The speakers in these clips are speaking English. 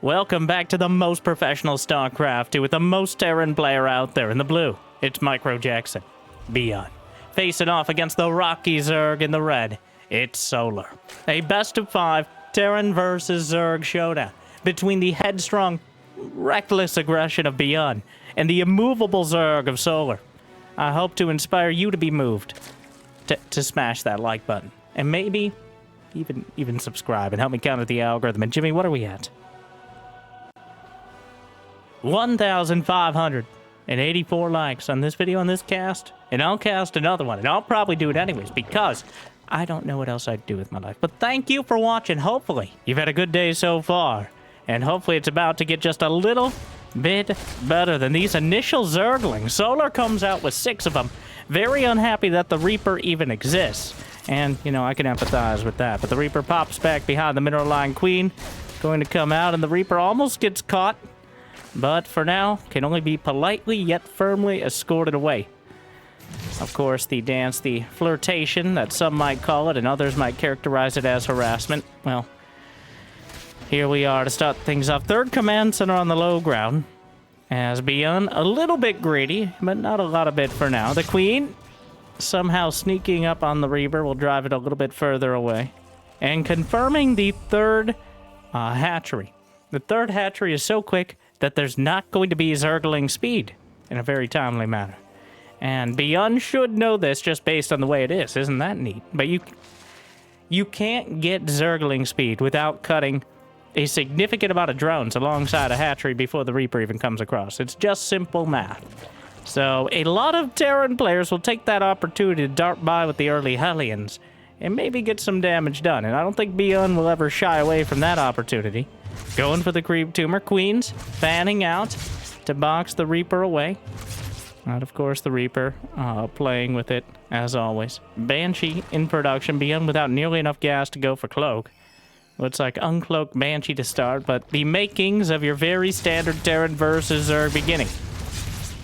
Welcome back to the most professional StarCraft 2 with the most Terran player out there in the blue. It's Micro Jackson, ByuN. Facing off against the Rocky Zerg in the red, it's Solar. A best of 5 Terran versus Zerg showdown between the headstrong, reckless aggression of ByuN and the immovable Zerg of Solar. I hope to inspire you to be moved to smash that like button and maybe even subscribe and help me counter the algorithm. And Jimmy, what are we at? 1,584 likes on this video, on this cast, and I'll cast another one, and I'll probably do it anyways, because I don't know what else I'd do with my life. But thank you for watching. Hopefully, you've had a good day so far, and hopefully it's about to get just a little bit better than these initial Zerglings. Solar comes out with 6 of them, very unhappy that the Reaper even exists, and, you know, I can empathize with that, but the Reaper pops back behind the Mineral Line Queen, going to come out, and the Reaper almost gets caught, but for now, can only be politely yet firmly escorted away. Of course, the dance, the flirtation that some might call it and others might characterize it as harassment. Well, here we are to start things off. Third command center on the low ground. As ByuN, a little bit greedy, but not a lot of it for now. The Queen, somehow sneaking up on the Reaper, will drive it a little bit further away. And confirming the third hatchery. The third hatchery is so quick that there's not going to be Zergling speed in a very timely manner. And ByuN should know this just based on the way it is. Isn't that neat? But you can't get Zergling speed without cutting a significant amount of drones alongside a hatchery before the Reaper even comes across. It's just simple math. So a lot of Terran players will take that opportunity to dart by with the early Hellions and maybe get some damage done. And I don't think ByuN will ever shy away from that opportunity. Going for the creep tumor. Queens fanning out to box the Reaper away. And of course the Reaper playing with it as always. Banshee in production. ByuN without nearly enough gas to go for Cloak. Looks like uncloaked Banshee to start, but the makings of your very standard Terran versus Zerg beginning.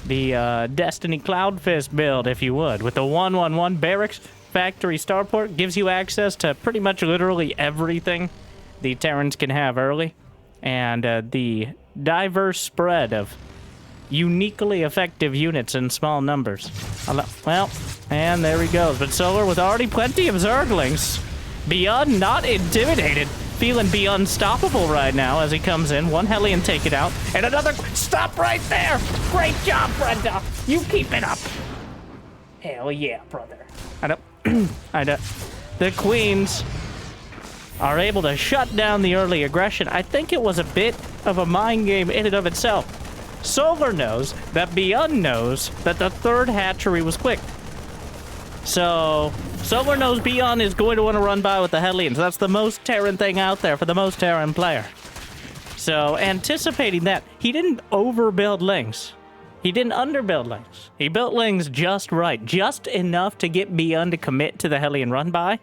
The Destiny Cloud Fist build, if you would, with the 1-1-1 Barracks Factory Starport gives you access to pretty much literally everything the Terrans can have early. And the diverse spread of uniquely effective units in small numbers. Well, and there he goes. But Solar with already plenty of Zerglings. ByuN not intimidated. Feeling unstoppable right now as he comes in. One Hellion take it out. And another... Stop right there! Great job, Brenda! You keep it up! Hell yeah, brother. I don't... The Queens are able to shut down the early aggression. I think it was a bit of a mind game in and of itself. Solar knows that ByuN knows that the third hatchery was quick. So, Solar knows ByuN is going to want to run by with the Hellions. That's the most Terran thing out there for the most Terran player. So, anticipating that, he didn't overbuild Lings. He didn't underbuild Lings. He built Lings just right. Just enough to get ByuN to commit to the Hellion run by,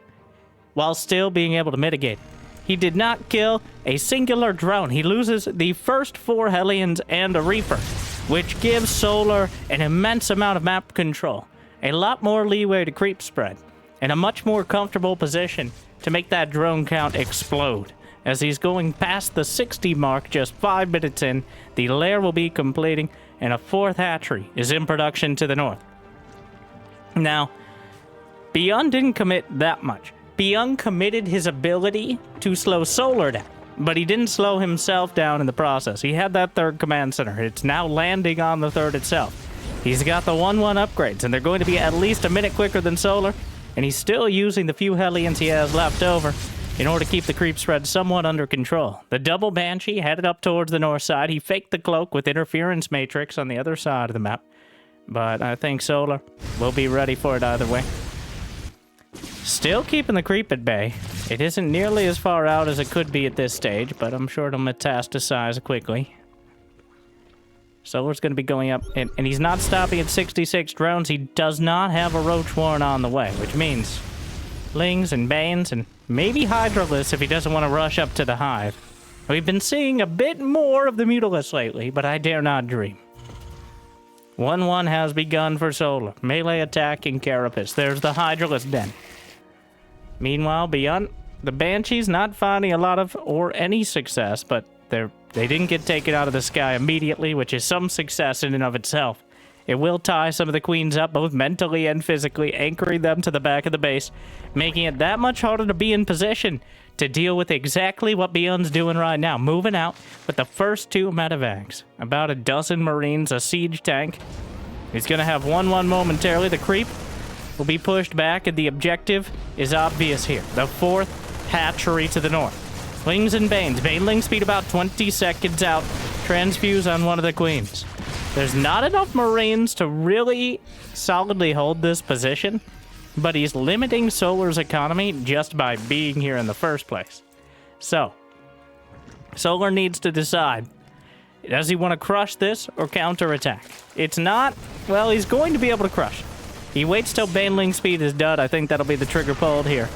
while still being able to mitigate. He did not kill a singular drone. He loses the first 4 Hellions and a Reaper, which gives Solar an immense amount of map control, a lot more leeway to creep spread, and a much more comfortable position to make that drone count explode. As he's going past the 60 mark just 5 minutes in, the lair will be completing, and a 4th hatchery is in production to the north. Now, ByuN didn't commit that much. ByuN committed his ability to slow Solar down, but he didn't slow himself down in the process. He had that third command center. It's now landing on the third itself. He's got the 1-1 upgrades, and they're going to be at least a minute quicker than Solar, and he's still using the few Hellions he has left over in order to keep the creep spread somewhat under control. The double Banshee headed up towards the north side. He faked the cloak with interference matrix on the other side of the map, but I think Solar will be ready for it either way. Still keeping the creep at bay. It isn't nearly as far out as it could be at this stage, but I'm sure it'll metastasize quickly. Solar's going to be going up, and he's not stopping at 66 drones. He does not have a Roach Warren on the way, which means Lings and Banes and maybe Hydralisk if he doesn't want to rush up to the Hive. We've been seeing a bit more of the Mutalisk lately, but I dare not dream. 1-1 has begun for Solar. Melee attack in Carapace. There's the Hydralisk Den. Meanwhile, ByuN, the Banshees not finding a lot of or any success, but they're They didn't get taken out of the sky immediately, which is some success in and of itself. It will tie some of the queens up, both mentally and physically, anchoring them to the back of the base, making it that much harder to be in position to deal with exactly what ByuN's doing right now, moving out with the first 2 medevacs. About a dozen Marines, a siege tank. He's going to have 1-1 momentarily. The creep will be pushed back, and the objective is obvious here. The 4th hatchery to the north. Lings and Banes. Baneling speed about 20 seconds out. Transfuse on one of the queens. There's not enough Marines to really solidly hold this position, but he's limiting Solar's economy just by being here in the first place. So, Solar needs to decide, does he want to crush this or counterattack? It's not, well, he's going to be able to crush. He waits till Baneling speed is done. I think that'll be the trigger pulled here.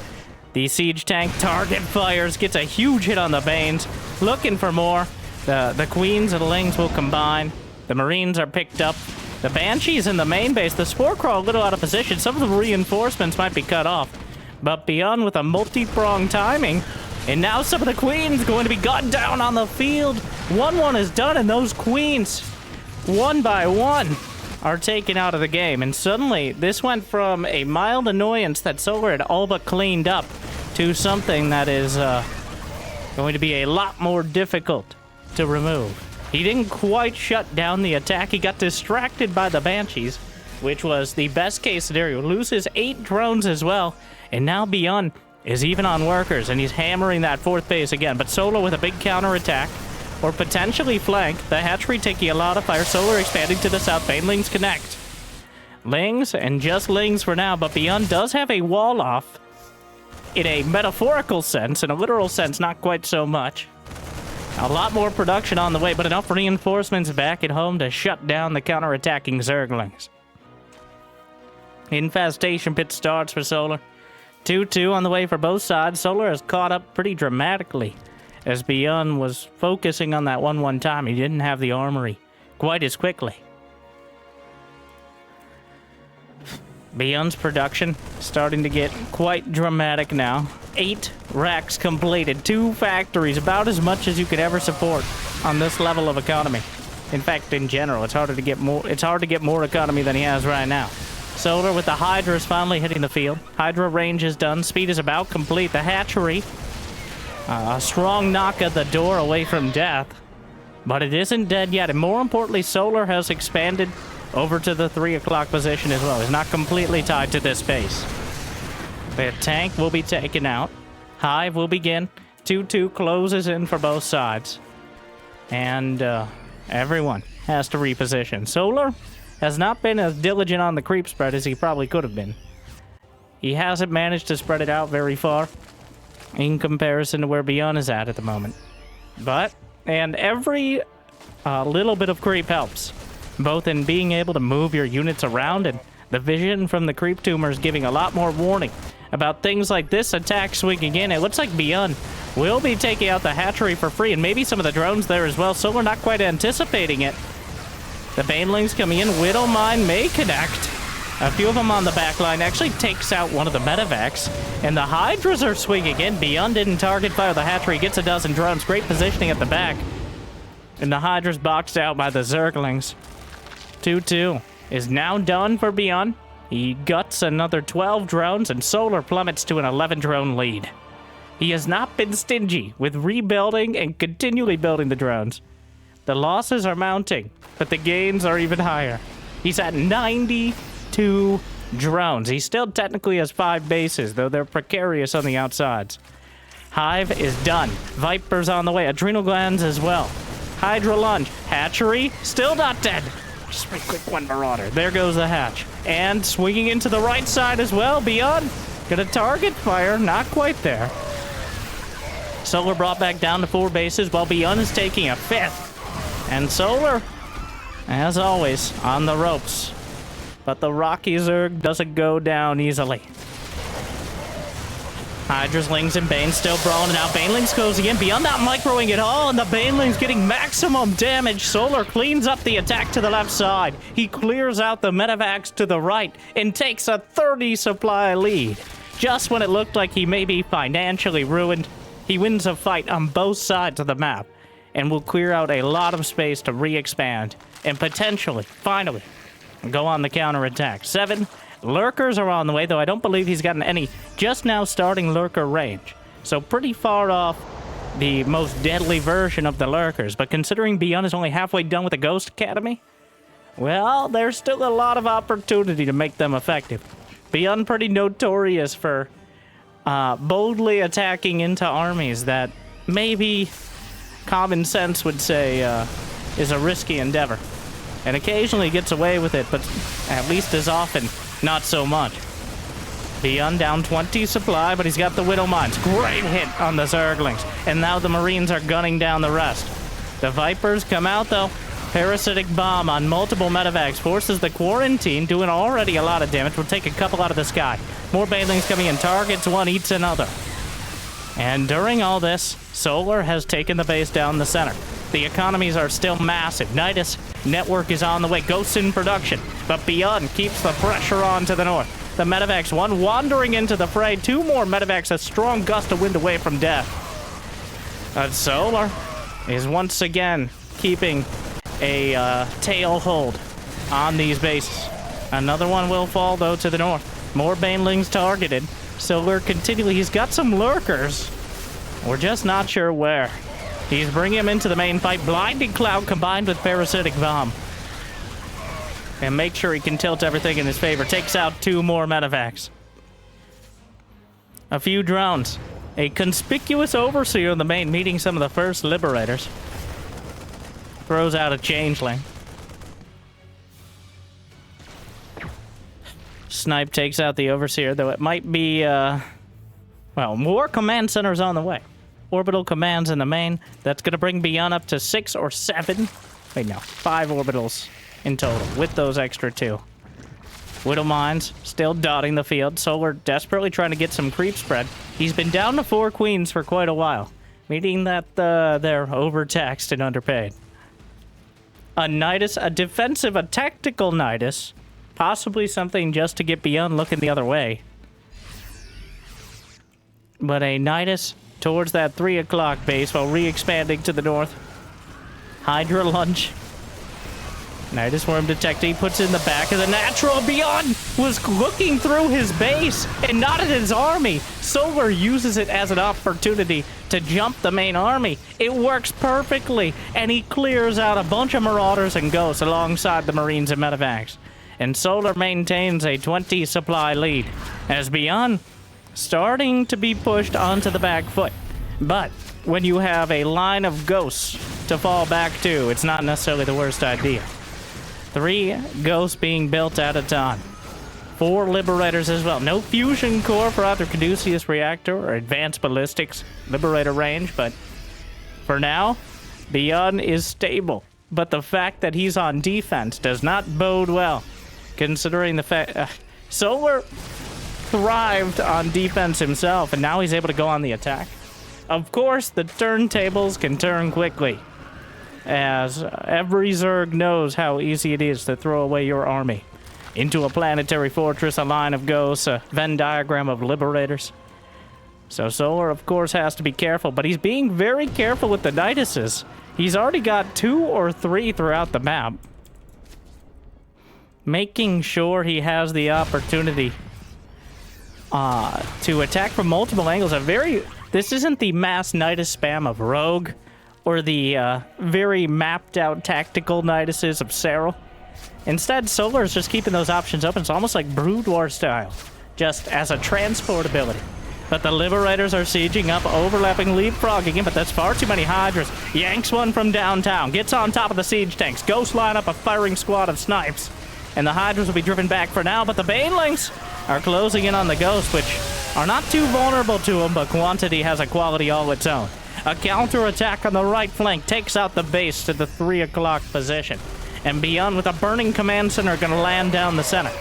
The siege tank target fires, gets a huge hit on the Banes, looking for more. The queens and the lings will combine. The Marines are picked up. The Banshees in the main base. The Spore Crawl a little out of position. Some of the reinforcements might be cut off. But ByuN with a multi-pronged timing. And now some of the queens going to be gunned down on the field. 1-1 is done, and those queens, one by one, are taken out of the game. And suddenly, this went from a mild annoyance that Solar had all but cleaned up to something that is going to be a lot more difficult to remove. He didn't quite shut down the attack. He got distracted by the Banshees, which was the best case scenario. Loses 8 drones as well. And now ByuN is even on workers, and he's hammering that 4th base again. But Solar with a big counterattack, or potentially flank. The hatchery taking a lot of fire. Solar expanding to the south. Banelings connect. Lings, and just Lings for now. But ByuN does have a wall off in a metaphorical sense. In a literal sense, not quite so much. A lot more production on the way, but enough reinforcements back at home to shut down the counterattacking Zerglings. Infestation pit starts for Solar. 2-2 on the way for both sides. Solar has caught up pretty dramatically as ByuN was focusing on that 1-1 time. He didn't have the armory quite as quickly. ByuN's production starting to get quite dramatic now. 8 racks completed, 2 factories, about as much as you could ever support on this level of economy. In fact, in general, it's hard to get more economy than he has right now. Solar with the Hydras finally hitting the field. Hydra range is done. Speed is about complete. The hatchery, a strong knock at the door away from death, but it isn't dead yet. And more importantly, Solar has expanded over to the 3 o'clock position as well. He's not completely tied to this base. The tank will be taken out. Hive will begin. 2-2 closes in for both sides. And everyone has to reposition. Solar has not been as diligent on the creep spread as he probably could have been. He hasn't managed to spread it out very far in comparison to where ByuN is at the moment. And every little bit of creep helps, both in being able to move your units around, and the vision from the creep tumors giving a lot more warning about things like this attack swinging in. It looks like ByuN will be taking out the hatchery for free, and maybe some of the drones there as well, so we're not quite anticipating it. The Banelings coming in. Widowmine may connect. A few of them on the back line. Actually takes out one of the medevacs. And the Hydras are swinging in. ByuN didn't target fire the hatchery. Gets a dozen drones. Great positioning at the back. And the Hydras boxed out by the Zerglings. 2-2 is now done for ByuN. He guts another 12 drones, and Solar plummets to an 11 drone lead. He has not been stingy with rebuilding and continually building the drones. The losses are mounting, but the gains are even higher. He's at 92 drones. He still technically has 5 bases, though they're precarious on the outsides. Hive is done. Viper's on the way. Adrenal glands as well. Hydra lunge. Hatchery, still not dead. Just a quick one, Marauder. There goes the hatch. And swinging into the right side as well. ByuN gonna target fire. Not quite there. Solar brought back down to 4 bases while ByuN is taking a 5th. And Solar, as always, on the ropes. But the Rocky Zerg doesn't go down easily. Hydras, Lings, and Banes still brawling. Now Banelings goes again. ByuN not microing at all, and the Banelings getting maximum damage. Solar cleans up the attack to the left side. He clears out the medevacs to the right and takes a 30 supply lead. Just when it looked like he may be financially ruined, he wins a fight on both sides of the map. and will clear out a lot of space to re-expand and potentially, finally, go on the counterattack. 7 lurkers are on the way, though I don't believe he's gotten any just now starting lurker range. So pretty far off the most deadly version of the lurkers. But considering ByuN is only halfway done with the Ghost Academy, well, there's still a lot of opportunity to make them effective. ByuN pretty notorious for boldly attacking into armies that maybe common sense would say is a risky endeavor. And occasionally gets away with it, but at least as often, not so much. ByuN down 20 supply, but he's got the Widow Mines. Great hit on the Zerglings. And now the Marines are gunning down the rest. The Vipers come out, though. Parasitic Bomb on multiple medevacs forces the Quarantine, doing already a lot of damage. We'll take a couple out of the sky. More Banelings coming in. Targets one, eats another. And during all this, Solar has taken the base down the center. The economies are still massive. Nidus network is on the way. Ghosts in production. But ByuN keeps the pressure on to the north. The medevacs, one wandering into the fray. 2 more medevacs, a strong gust of wind away from death. But Solar is once again keeping a tail hold on these bases. Another one will fall, though, to the north. More Banelings targeted. Solar continually, he's got some lurkers. We're just not sure where. He's bringing him into the main fight. Blinding Cloud combined with Parasitic Bomb. And make sure he can tilt everything in his favor. Takes out 2 more medevacs. A few drones. A conspicuous Overseer in the main, meeting some of the first Liberators. Throws out a Changeling. Snipe takes out the Overseer, though it might be, well, more command centers on the way. Orbital commands in the main. That's going to bring ByuN up to 6 or 7. Wait, no. 5 orbitals in total, with those extra 2. Widow Mines still dotting the field. Solar desperately trying to get some creep spread. He's been down to 4 queens for quite a while, meaning that they're overtaxed and underpaid. A Nidus, a defensive, a tactical Nidus. Possibly something just to get ByuN looking the other way. But a Nidus towards that 3 o'clock base while re-expanding to the north. Hydra Lunge. Nidus Worm detected. He puts in the back of the natural. ByuN was looking through his base and not at his army. Solar uses it as an opportunity to jump the main army. It works perfectly, and he clears out a bunch of Marauders and Ghosts alongside the Marines and Medevacs. And Solar maintains a 20 supply lead as ByuN starting to be pushed onto the back foot. But when you have a line of Ghosts to fall back to, it's not necessarily the worst idea. 3 Ghosts being built at a time. 4 Liberators as well. No fusion core for either Caduceus Reactor or Advanced Ballistics Liberator range, but for now, ByuN is stable. But the fact that he's on defense does not bode well, considering the fact Solar thrived on defense himself, and now he's able to go on the attack. Of course, the turntables can turn quickly, as every Zerg knows how easy it is to throw away your army into a planetary fortress, a line of Ghosts, a Venn diagram of Liberators. So Solar, of course, has to be careful, but he's being very careful with the Niduses. He's already got 2 or 3 throughout the map, making sure he has the opportunity to attack from multiple angles. This isn't the mass Nidus spam of Rogue, or the very mapped out tactical Niduses of Serral. Instead, Solar is just keeping those options open. It's almost like Brood War style, just as a transportability. But the Liberators are sieging up, overlapping, leapfrogging him, but that's far too many Hydras. Yanks one from downtown, gets on top of the siege tanks. Ghosts line up a firing squad of snipes, and the Hydras will be driven back for now, but the Banelings are closing in on the Ghosts, which are not too vulnerable to them, but quantity has a quality all its own. A counterattack on the right flank takes out the base to the 3 o'clock position. And ByuN with a burning command center going to land down the center.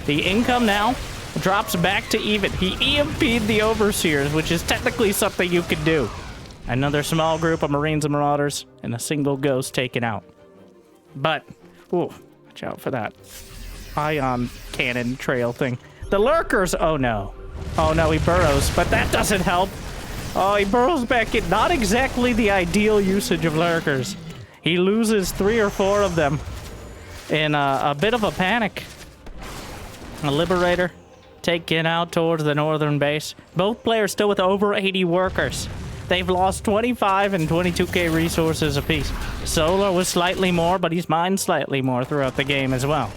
The income now drops back to even. He EMP'd the Overseers, which is technically something you could do. Another small group of Marines and Marauders, and a single Ghost taken out. But, ooh, watch out for that ion cannon trail thing. The Lurkers, oh no. Oh no, he burrows, but that doesn't help. Oh, he burrows back in. Not exactly the ideal usage of lurkers. He loses 3 or 4 of them in a bit of a panic. A Liberator taken out towards the northern base. Both players still with over 80 workers. They've lost 25 and 22k resources apiece. Solar was slightly more, but he's mined slightly more throughout the game as well.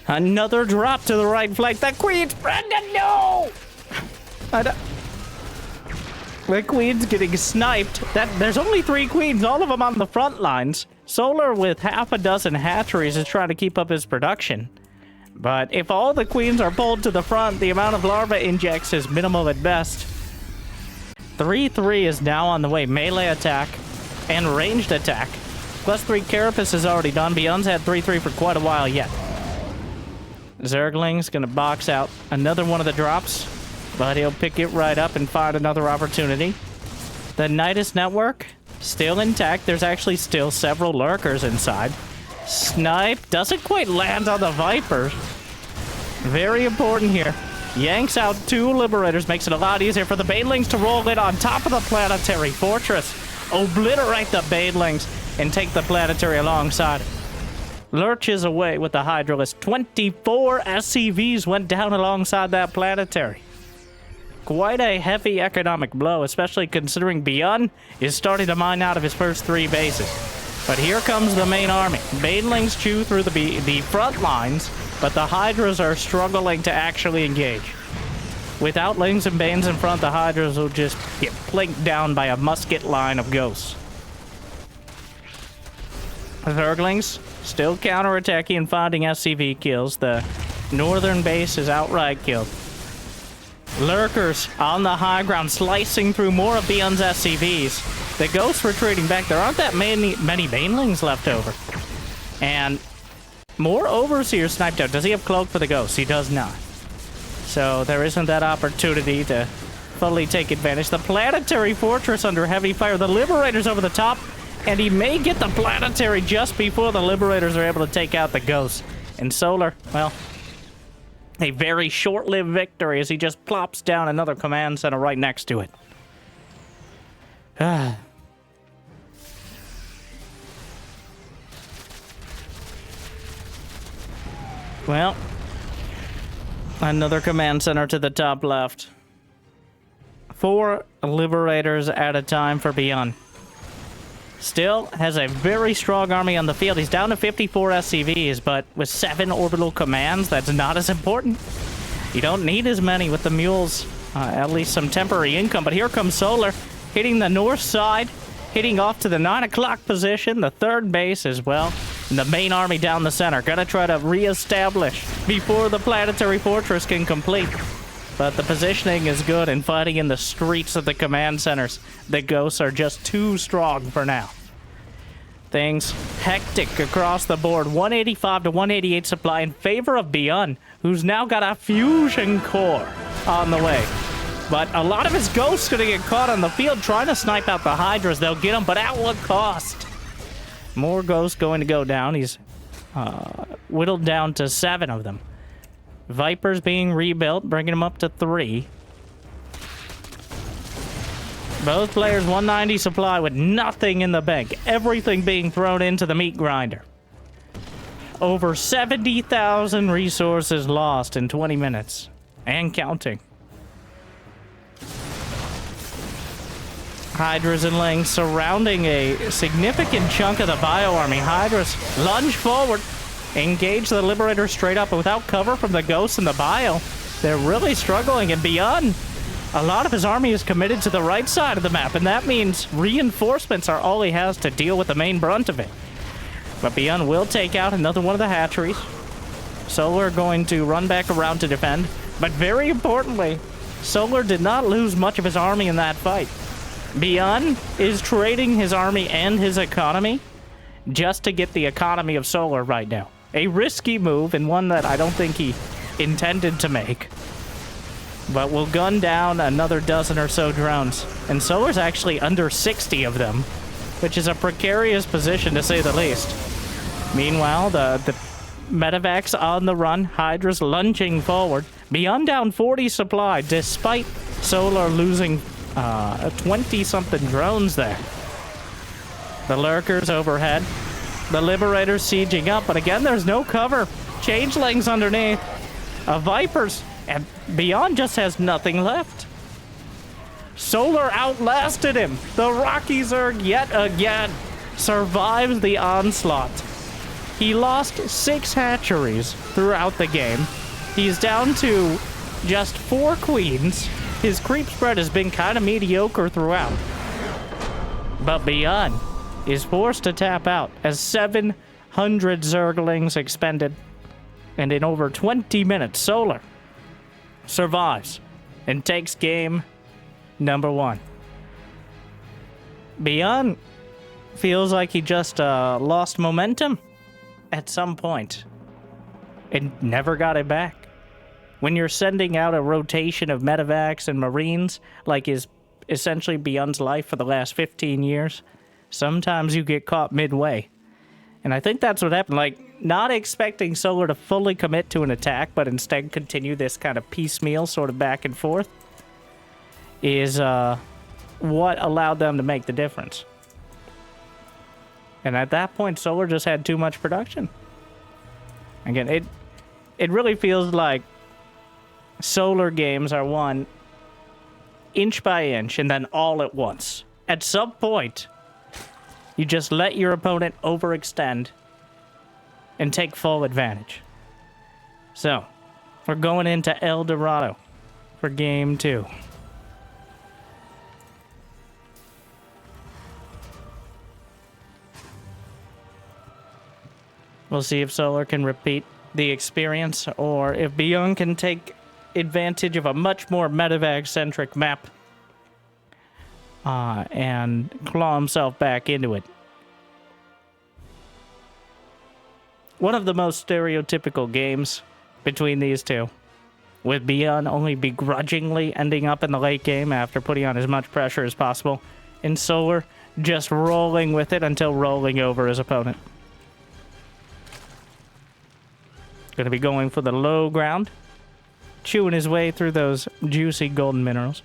Another drop to the right flank. The Queen's Brendan, no! The Queen's getting sniped. There's only 3 Queens, all of them on the front lines. Solar with half a dozen hatcheries is trying to keep up his production. But if all the Queens are pulled to the front, the amount of larva injects is minimal at best. 3-3 is now on the way. Melee attack and ranged attack. +3 Carapace is already done. ByuN's had 3-3 for quite a while yet. Zergling's gonna box out another one of the drops, but he'll pick it right up and find another opportunity. The Nidus network, still intact. There's actually still several lurkers inside. Snipe doesn't quite land on the Viper. Very important here. Yanks out 2 Liberators, makes it a lot easier for the Banelings to roll in on top of the Planetary Fortress. Obliterate the Banelings and take the Planetary alongside. Lurches away with the Hydralisk. 24 SCVs went down alongside that Planetary. Quite a heavy economic blow, especially considering ByuN is starting to mine out of his first 3 bases. But here comes the main army. Banelings chew through the front lines, but the Hydras are struggling to actually engage. Without Lings and Banes in front, the Hydras will just get plinked down by a musket line of ghosts. Zerglings still counterattacking and finding SCV kills. The northern base is outright killed. Lurkers on the high ground, slicing through more of ByuN's SCVs. The ghosts retreating back. There aren't that many Banelings left over. And more Overseers sniped out. Does he have Cloak for the ghosts? He does not. So there isn't that opportunity to fully take advantage. The Planetary Fortress under heavy fire. The Liberators over the top. And he may get the Planetary just before the Liberators are able to take out the ghosts. And Solar, well, a very short-lived victory as he just plops down another command center right next to it. Well, another command center to the top left. 4 Liberators at a time for ByuN. Still has a very strong army on the field. He's down to 54 SCVs, but with 7 orbital commands, that's not as important. You don't need as many with the mules. At least some temporary income. But here comes Solar, hitting the north side, hitting off to the 9 o'clock position, the 3rd base as well. And the main army down the center. Gonna try to re-establish before the Planetary Fortress can complete. But the positioning is good, and fighting in the streets of the command centers, the ghosts are just too strong for now. Things hectic across the board. 185 to 188 supply in favor of ByuN, who's now got a fusion core on the way. But a lot of his ghosts gonna get caught on the field trying to snipe out the Hydras. They'll get them, but at what cost? More ghosts going to go down. He's whittled down to 7 of them. Vipers being rebuilt, bringing them up to 3. Both players 190 supply with nothing in the bank. Everything being thrown into the meat grinder. Over 70,000 resources lost in 20 minutes. And counting. Hydras and Lings surrounding a significant chunk of the Bio army. Hydras lunge forward. Engage the Liberator straight up without cover from the Ghosts and the Bio. They're really struggling, and ByuN, a lot of his army is committed to the right side of the map, and that means reinforcements are all he has to deal with the main brunt of it. But ByuN will take out another one of the hatcheries. Solar going to run back around to defend. But very importantly, Solar did not lose much of his army in that fight. ByuN is trading his army and his economy just to get the economy of Solar right now. A risky move, and one that I don't think he intended to make. But we'll gun down another dozen or so drones. And Solar's actually under 60 of them, which is a precarious position to say the least. Meanwhile, the medevacs on the run, Hydra's lunging forward. ByuN down 40 supply, despite Solar losing 20-something drones there. The Lurkers overhead. The Liberators sieging up, but again, there's no cover. Changelings underneath. Vipers. And ByuN just has nothing left. Solar outlasted him. The Rocky Zerg yet again survives the onslaught. He lost 6 hatcheries throughout the game. He's down to just 4 queens. His creep spread has been kind of mediocre throughout. But ByuN is forced to tap out as 700 Zerglings expended. And in over 20 minutes, Solar survives and takes game number 1. ByuN feels like he just lost momentum at some point and never got it back. When you're sending out a rotation of medevacs and marines, like is essentially ByuN's life for the last 15 years, sometimes you get caught midway. And I think that's what happened. Like, not expecting Solar to fully commit to an attack, but instead continue this kind of piecemeal sort of back and forth is what allowed them to make the difference. And at that point, Solar just had too much production. Again, it really feels like Solar games are won inch by inch and then all at once. At some point, you just let your opponent overextend and take full advantage. So, we're going into El Dorado for game 2. We'll see if Solar can repeat the experience or if ByuN can take advantage of a much more medevac-centric map and claw himself back into it. One of the most stereotypical games between these two, with ByuN only begrudgingly ending up in the late game after putting on as much pressure as possible, and Solar just rolling with it until rolling over his opponent. Gonna be going for the low ground, chewing his way through those juicy golden minerals.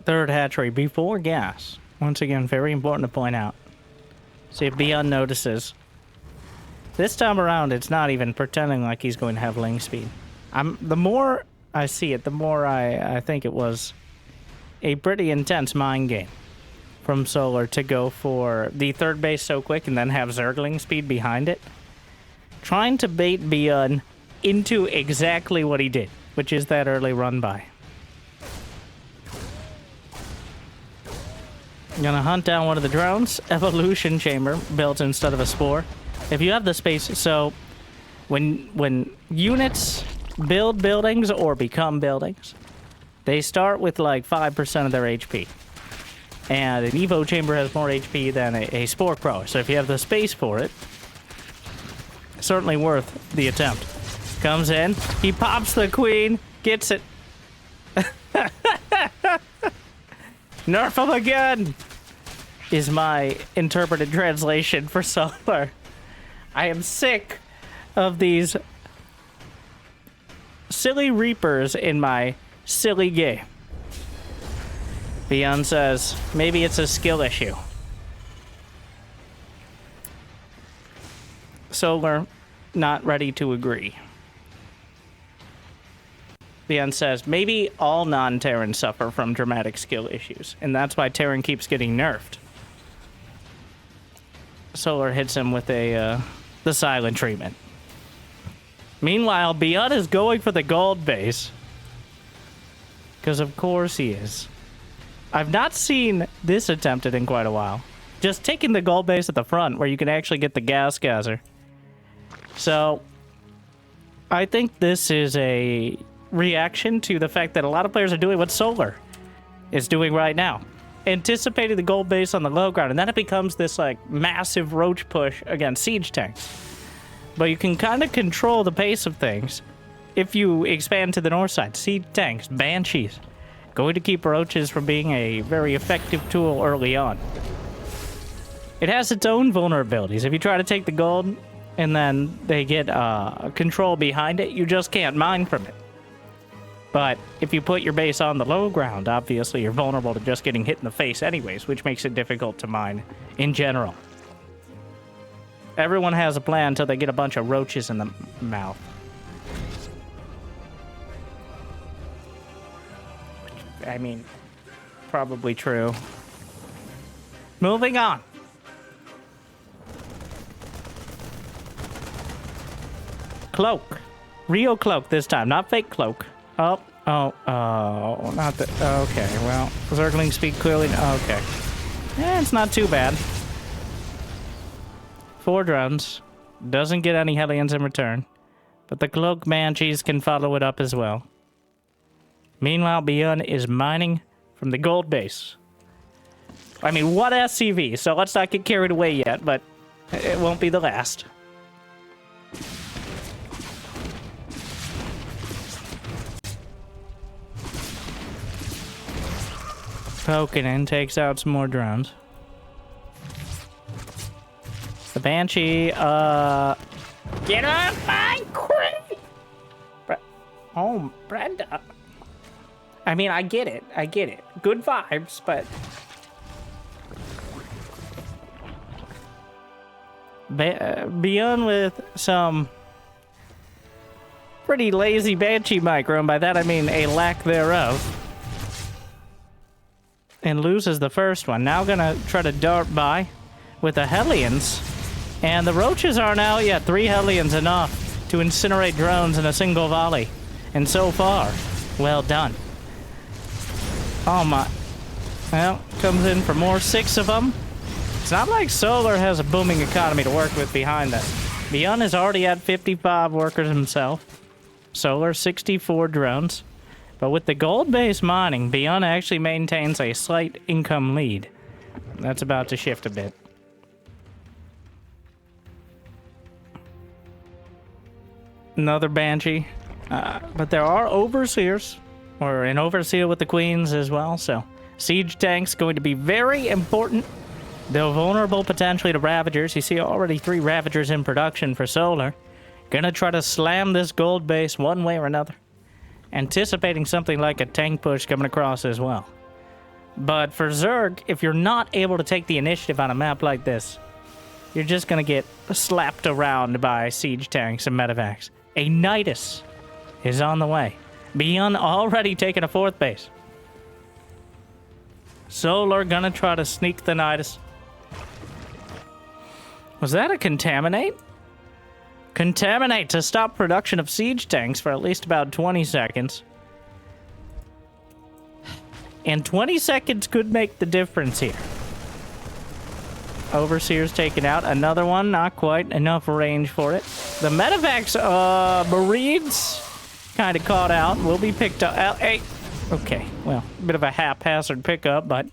Third hatchery before gas. Once again, very important to point out. See if ByuN notices. This time around, it's not even pretending like he's going to have ling speed. The more I see it, the more I think it was a pretty intense mind game from Solar to go for the third base so quick and then have Zergling speed behind it. Trying to bait ByuN into exactly what he did, which is that early run by. I'm gonna hunt down one of the drones. Evolution chamber built instead of a spore. If you have the space, so when units build buildings or become buildings, they start with like 5% of their HP. And an Evo chamber has more HP than a spore grower. So if you have the space for it, certainly worth the attempt. Comes in, he pops the queen, gets it. Nerf him again, is my interpreted translation for Solar. I am sick of these silly reapers in my silly game. ByuN says, maybe it's a skill issue. Solar, not ready to agree. ByuN says, maybe all non-Terrans suffer from dramatic skill issues, and that's why Terran keeps getting nerfed. Solar hits him with the silent treatment. Meanwhile, ByuN is going for the gold base. Because of course he is. I've not seen this attempted in quite a while. Just taking the gold base at the front where you can actually get the gas geyser. So, I think this is a reaction to the fact that a lot of players are doing what Solar is doing right now. Anticipating the gold base on the low ground, and then it becomes this like massive roach push against siege tanks. But you can kind of control the pace of things if you expand to the north side. Siege tanks, banshees, Going to keep roaches from being a very effective tool early on. It has its own vulnerabilities. If you try to take the gold and then they get control behind it, you just can't mine from it. But if you put your base on the low ground, obviously you're vulnerable to just getting hit in the face anyways, which makes it difficult to mine in general. Everyone has a plan until they get a bunch of roaches in the mouth. I mean, probably true. Moving on. Cloak. Real cloak this time, not fake cloak. Oh, not the... Okay, well, Zerglings speak clearly. Okay. It's not too bad. 4 drones. Doesn't get any Hellions in return. But the Cloak Banshees can follow it up as well. Meanwhile, ByuN is mining from the gold base. I mean, what SCV, so let's not get carried away yet, but it won't be the last. Poking in, takes out some more drones. The Banshee, get off my crate! Oh, Brenda. I mean, I get it. Good vibes, but... ByuN with some pretty lazy Banshee micro, and by that I mean a lack thereof. And loses the first one. Now gonna try to dart by with the Hellions. And the roaches aren't out yet. 3 Hellions enough to incinerate drones in a single volley. And so far, well done. Oh my. Well, comes in for more, 6 of them. It's not like Solar has a booming economy to work with behind that. ByuN is already at 55 workers himself. Solar, 64 drones. But with the gold-based mining, ByuN actually maintains a slight income lead. That's about to shift a bit. Another Banshee. But there are Overseers, or an Overseer with the Queens as well, so Siege Tank's going to be very important. They're vulnerable potentially to Ravagers. You see already 3 Ravagers in production for Solar. Gonna try to slam this gold base one way or another. Anticipating something like a tank push coming across as well. But for Zerg, if you're not able to take the initiative on a map like this, you're just gonna get slapped around by siege tanks and medevacs. A Nidus is on the way. ByuN already taking a 4th base. Solar gonna try to sneak the Nidus. Was that a Contaminate? Contaminate to stop production of siege tanks for at least about 20 seconds. And 20 seconds could make the difference here. Overseer's taken out. Another one, not quite enough range for it. The medevacs, Marines, kind of caught out. Will be picked up. Hey. Okay, well, a bit of a haphazard pickup, but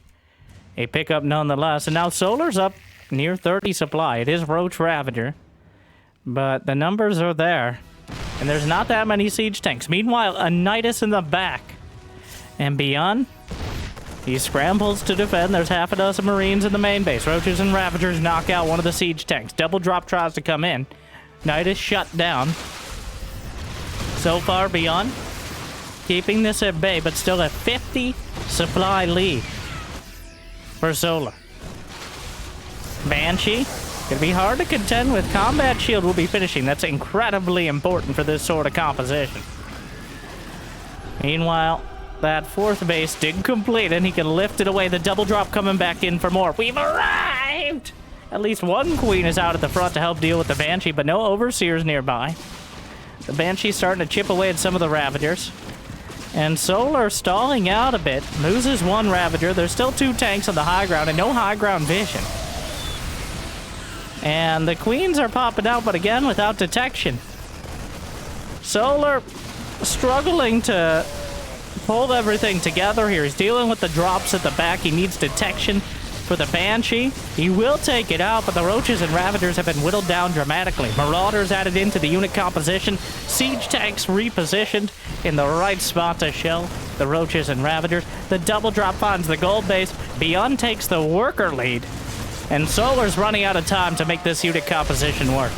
a pickup nonetheless. And now Solar's up near 30 supply. It is Roach Ravager. But the numbers are there. And there's not that many siege tanks. Meanwhile, a Nidus in the back. And ByuN, he scrambles to defend. There's half a dozen Marines in the main base. Roaches and Ravagers knock out one of the siege tanks. Double drop tries to come in. Nidus shut down. So far, ByuN keeping this at bay, but still a 50 supply lead for Solar. Banshee. Gonna be hard to contend with. Combat Shield will be finishing. That's incredibly important for this sort of composition. Meanwhile, that 4th base did complete, and he can lift it away. The double drop coming back in for more. We've arrived! At least one Queen is out at the front to help deal with the Banshee, but no Overseers nearby. The Banshee's starting to chip away at some of the Ravagers. And Solar stalling out a bit. Loses 1 Ravager. There's still 2 tanks on the high ground, and no high ground vision. And the Queens are popping out, but again, without detection. Solar struggling to pull everything together here. He's dealing with the drops at the back. He needs detection for the Banshee. He will take it out, but the Roaches and Ravagers have been whittled down dramatically. Marauders added into the unit composition. Siege tanks repositioned. in the right spot to show the Roaches and Ravagers. The double drop finds the gold base. ByuN takes the worker lead. And Solar's running out of time to make this unit composition work.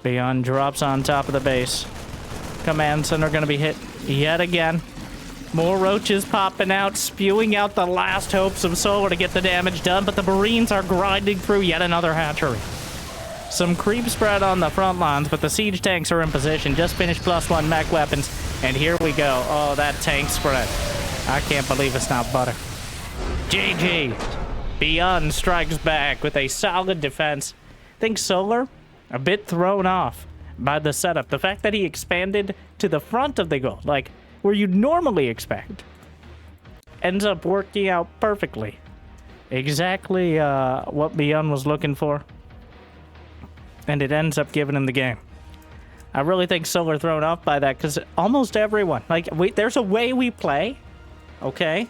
ByuN drops on top of the base. Command center gonna be hit yet again. More Roaches popping out, spewing out the last hopes of Solar to get the damage done, but the Marines are grinding through yet another hatchery. Some creep spread on the front lines, but the siege tanks are in position. Just finished +1 mech weapons, and here we go. Oh, that tank spread. I can't believe it's not butter. GG. ByuN strikes back with a solid defense. Think Solar, a bit thrown off by the setup. The fact that he expanded to the front of the goal, like where you'd normally expect, ends up working out perfectly. Exactly what ByuN was looking for. And it ends up giving him the game. I really think Solar thrown off by that because almost everyone, like, there's a way we play, okay?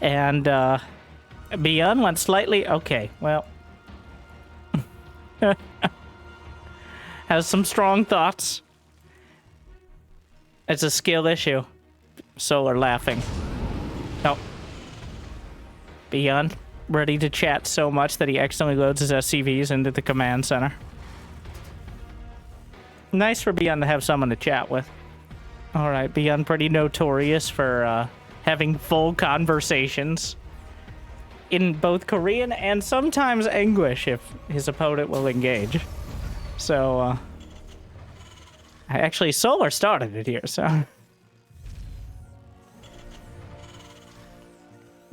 And ByuN went slightly, okay, well, has some strong thoughts. It's a skill issue. Solar laughing. Oh. ByuN ready to chat so much that he accidentally loads his SCVs into the command center. Nice for ByuN to have someone to chat with. Alright, ByuN pretty notorious for having full conversations in both Korean and sometimes English if his opponent will engage. So, actually, Solar started it here, so...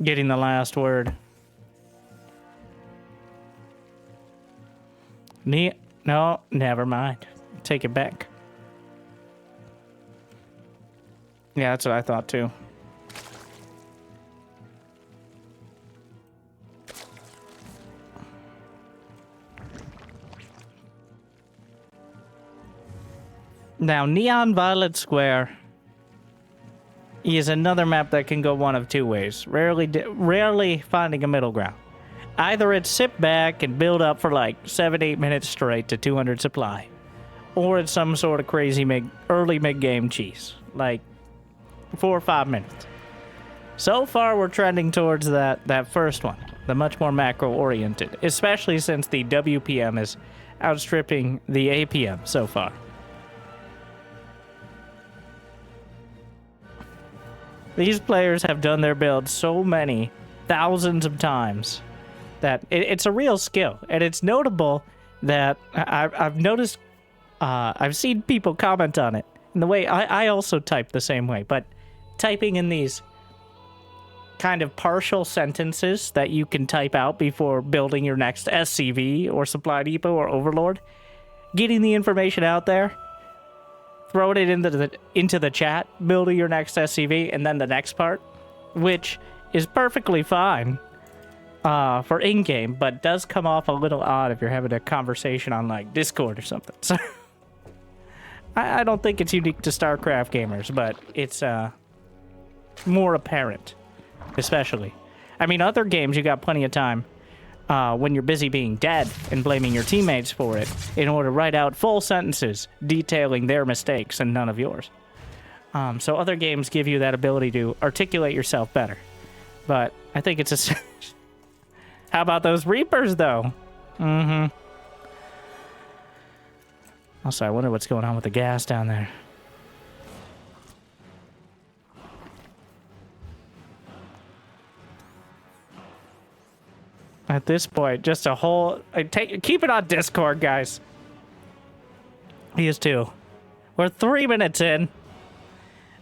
Getting the last word. No, never mind. Take it back. Yeah, that's what I thought too. Now, Neon Violet Square is another map that can go one of two ways. Rarely finding a middle ground. Either it's sit back and build up for like 7-8 minutes straight to 200 supply, or it's some sort of crazy early mid-game cheese, like 4 or 5 minutes. So far, we're trending towards that first one, the much more macro-oriented, especially since the WPM is outstripping the APM so far. These players have done their builds so many thousands of times that it's a real skill, and it's notable that I've noticed. I've seen people comment on it in the way I also type the same way, but typing in these kind of partial sentences that you can type out before building your next SCV or Supply Depot or Overlord, getting the information out there, throwing it into the chat, building your next SCV, and then the next part, which is perfectly fine for in-game, but does come off a little odd if you're having a conversation on like Discord or something. So I don't think it's unique to StarCraft gamers, but it's more apparent, especially. I mean, other games, you got plenty of time when you're busy being dead and blaming your teammates for it in order to write out full sentences detailing their mistakes and none of yours. So other games give you that ability to articulate yourself better. But I think it's a... How about those Reapers, though? Mm-hmm. Also, I wonder what's going on with the gas down there. At this point, just a whole... keep it on Discord, guys. He is too. We're 3 minutes in.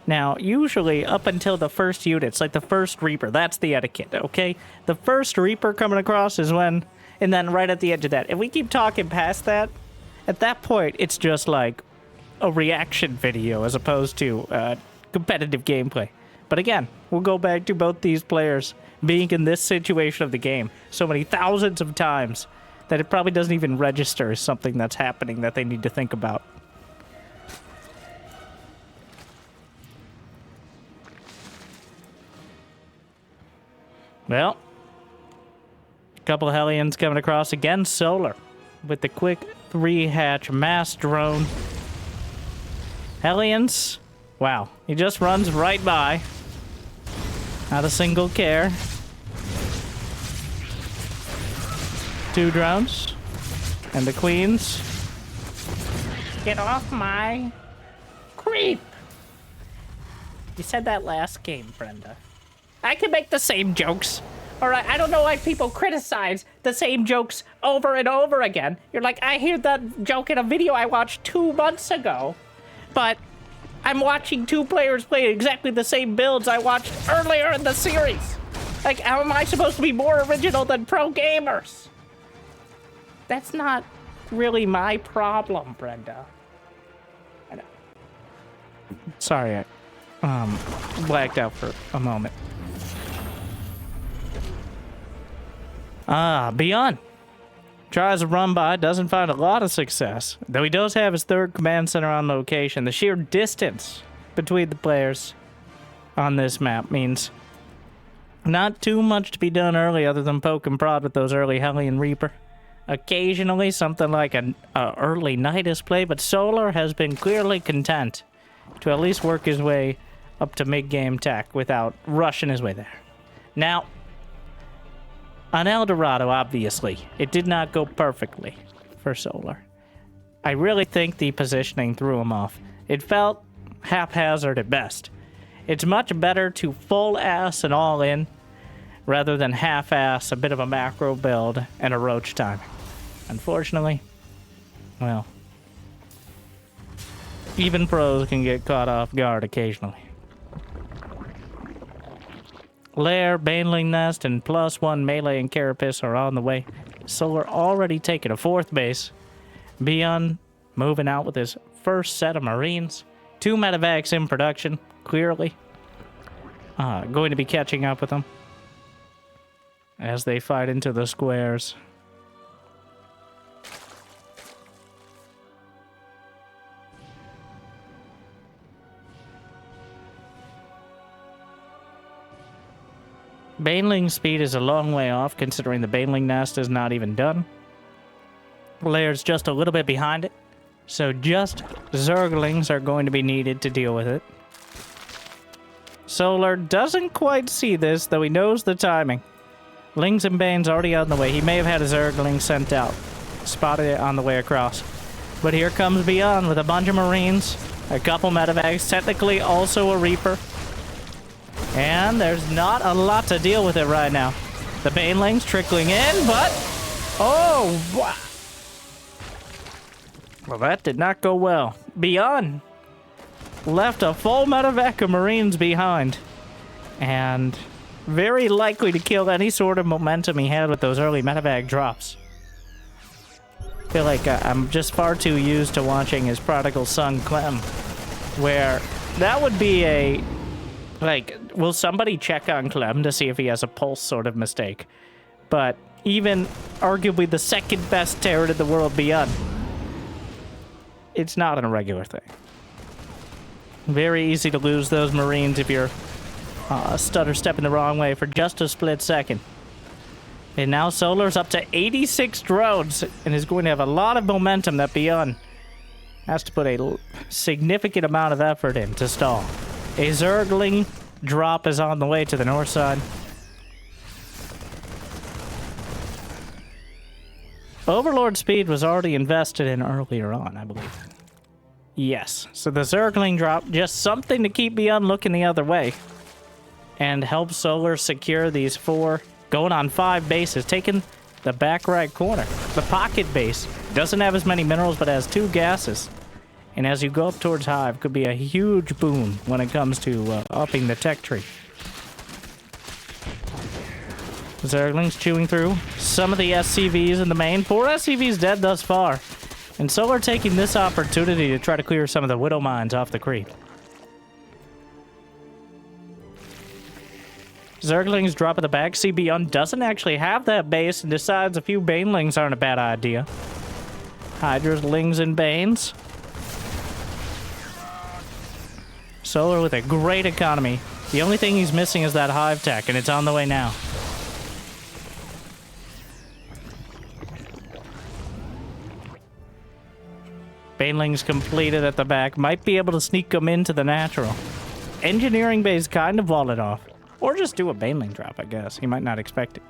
Now, usually, up until the first units, like the first Reaper, that's the etiquette, okay? The first Reaper coming across is when... And then right at the edge of that. If we keep talking past that, at that point, it's just like a reaction video as opposed to competitive gameplay. But again, we'll go back to both these players being in this situation of the game so many thousands of times that it probably doesn't even register as something that's happening that they need to think about. Well, a couple of Hellions coming across again. Solar with the quick 3-hatch mass drone. Hellions. Wow. He just runs right by. Not a single care. 2 drones. And the queens. Get off my creep. You said that last game, Brenda. I can make the same jokes. Alright, I don't know why people criticize the same jokes over and over again. You're like, I hear that joke in a video I watched 2 months ago. But I'm watching 2 players play exactly the same builds I watched earlier in the series. Like, how am I supposed to be more original than pro gamers? That's not really my problem, Brenda. Sorry, I blacked out for a moment. ByuN tries to run by, doesn't find a lot of success. Though he does have his 3rd command center on location. The sheer distance between the players on this map means not too much to be done early other than poke and prod with those early Hellion Reaper. Occasionally something like an early Nidus play, but Solar has been clearly content to at least work his way up to mid-game tech without rushing his way there. Now, on El Dorado, obviously, it did not go perfectly for Solar. I really think the positioning threw him off. It felt haphazard at best. It's much better to full ass and all in rather than half-ass a bit of a macro build and a roach time. Unfortunately, well, even pros can get caught off guard occasionally. Lair, Baneling Nest, and +1 melee and Carapace are on the way. Solar already taking a 4th base. ByuN moving out with his first set of Marines. 2 medevacs in production, clearly. Going to be catching up with them as they fight into the squares. Baneling speed is a long way off, considering the Baneling Nest is not even done. Lair's just a little bit behind it, so just Zerglings are going to be needed to deal with it. Solar doesn't quite see this, though he knows the timing. Lings and Bane's already on the way. He may have had a Zergling sent out, spotted it on the way across. But here comes ByuN with a bunch of Marines, a couple medevacs, technically also a Reaper. And there's not a lot to deal with it right now. The Banelings trickling in, but... oh, wow. Well, that did not go well. ByuN left a full medevac of Marines behind. And very likely to kill any sort of momentum he had with those early medevac drops. I feel like I'm just far too used to watching his prodigal son, Clem. Where that would be a... like, will somebody check on Clem to see if he has a pulse sort of mistake? But even arguably the 2nd best Terran in the world, ByuN, it's not a regular thing. Very easy to lose those Marines if you're stutter stepping the wrong way for just a split second. And now Solar's up to 86 drones and is going to have a lot of momentum that ByuN has to put a significant amount of effort in to stall. A Zergling drop is on the way to the north side. Overlord speed was already invested in earlier on, I believe. Yes, so the Zergling drop, just something to keep ByuN looking the other way. And help Solar secure these 4, going on 5 bases, taking the back right corner. The pocket base doesn't have as many minerals, but has 2 gases. And as you go up towards Hive, could be a huge boon when it comes to upping the tech tree. Zerglings chewing through some of the SCVs in the main. 4 SCVs dead thus far. And Solar taking this opportunity to try to clear some of the Widow Mines off the creep. Zerglings drop at the back. ByuN doesn't actually have that base and decides a few Banelings aren't a bad idea. Hydras, Lings, and Banes. Solar with a great economy. The only thing he's missing is that Hive tech, and it's on the way now. Banelings completed at the back. Might be able to sneak them into the natural. Engineering base kind of wall it off. Or just do a Baneling drop, I guess. He might not expect it.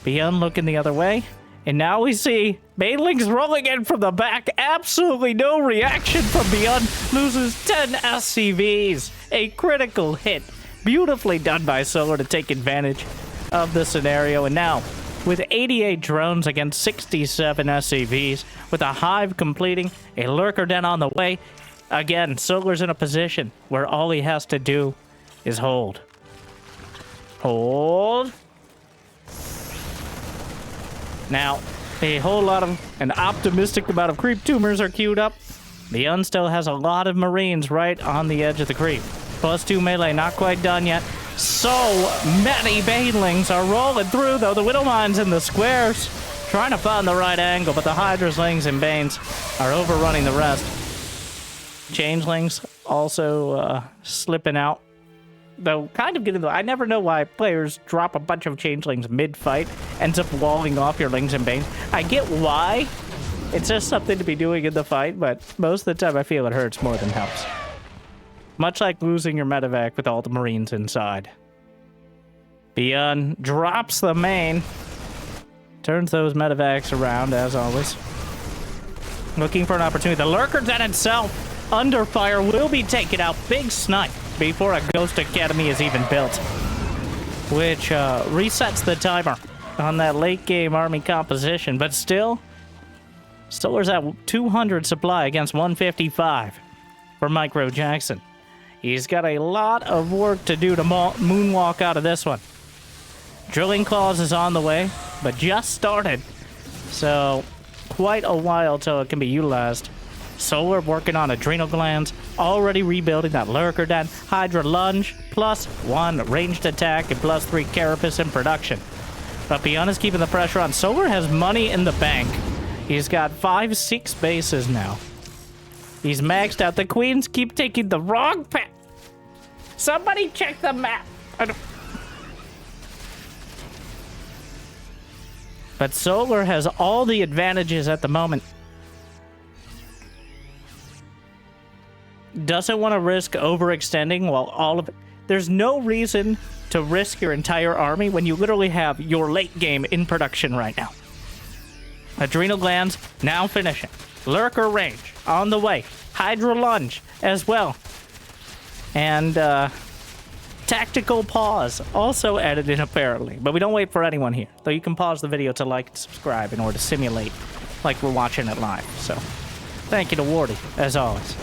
ByuN looking the other way. And now we see Banelings rolling in from the back. Absolutely no reaction from ByuN. Loses 10 SCVs. A critical hit. Beautifully done by Solar to take advantage of the scenario. And now, with 88 drones against 67 SCVs, with a hive completing, a lurker den on the way, again, Solar's in a position where all he has to do is hold. Hold. Now, a whole lot of, an optimistic amount of creep tumors are queued up. ByuN still has a lot of Marines right on the edge of the creep. +2 melee, not quite done yet. So many Banelings are rolling through, though. The Widowmines in the squares, trying to find the right angle, but the Hydraslings and Banes are overrunning the rest. Changelings also slipping out. Though, kind of getting the... I never know why players drop a bunch of Changelings mid-fight, ends up walling off your Lings and Banes. I get why. It's just something to be doing in the fight, but most of the time I feel it hurts more than helps. Much like losing your medevac with all the Marines inside. ByuN drops the main. Turns those medevacs around, as always. Looking for an opportunity. The Lurker Den itself, under fire, will be taken out. Big snipe before a Ghost Academy is even built. Which resets the timer on that late game army composition. But still, Solar's at 200 supply against 155 for Micro Jackson. He's got a lot of work to do to moonwalk out of this one. Drilling Claws is on the way, but just started. So, quite a while till it can be utilized. Solar working on Adrenal Glands, already rebuilding that Lurker Den. Hydra Lunge, +1 ranged attack, and +3 Carapace in production. But ByuN is keeping the pressure on. Solar has money in the bank. He's got 5-6 bases now. He's maxed out. The Queens keep taking the wrong path. Somebody check the map. But Solar has all the advantages at the moment. Doesn't want to risk overextending while all of it. There's no reason to risk your entire army when you literally have your late game in production right now. Adrenal Glands now finishing. Lurker range on the way. Hydra Lunge as well. And Tactical Pause also added in apparently. But we don't wait for anyone here. Though you can pause the video to like and subscribe in order to simulate like we're watching it live. So thank you to Wardi, as always.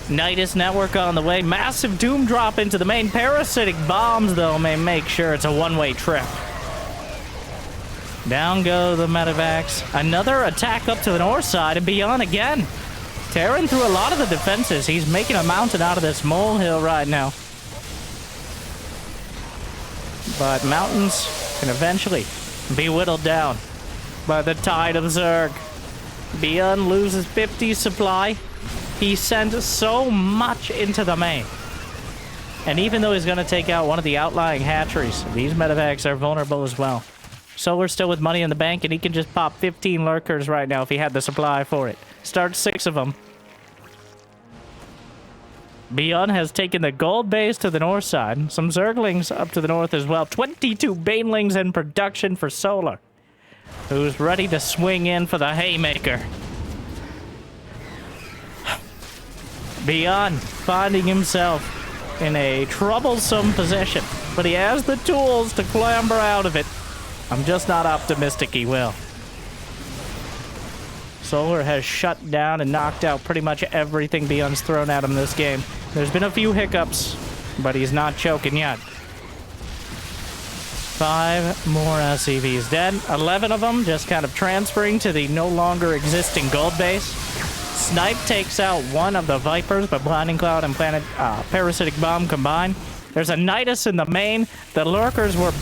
Nidus Network on the way. Massive Doom drop into the main. Parasitic Bombs, though, may make sure it's a one-way trip. Down go the medevacs. Another attack up to the north side, and ByuN again. Tearing through a lot of the defenses. He's making a mountain out of this molehill right now. But mountains can eventually be whittled down by the tide of Zerg. ByuN loses 50 supply. He sent so much into the main. And even though he's going to take out one of the outlying hatcheries, these medevacs are vulnerable as well. Solar's still with money in the bank, and he can just pop 15 lurkers right now if he had the supply for it. Start 6 of them. ByuN has taken the gold base to the north side. Some Zerglings up to the north as well. 22 Banelings in production for Solar, who's ready to swing in for the haymaker. ByuN finding himself in a troublesome position, but he has the tools to clamber out of it. I'm just not optimistic he will. Solar has shut down and knocked out pretty much everything ByuN's thrown at him this game. There's been a few hiccups, but he's not choking yet. 5 more SCVs dead. 11 of them just kind of transferring to the no longer existing gold base. Snipe takes out one of the Vipers, but Blinding Cloud and Parasitic Bomb combined. There's a Nidus in the main. The Lurkers will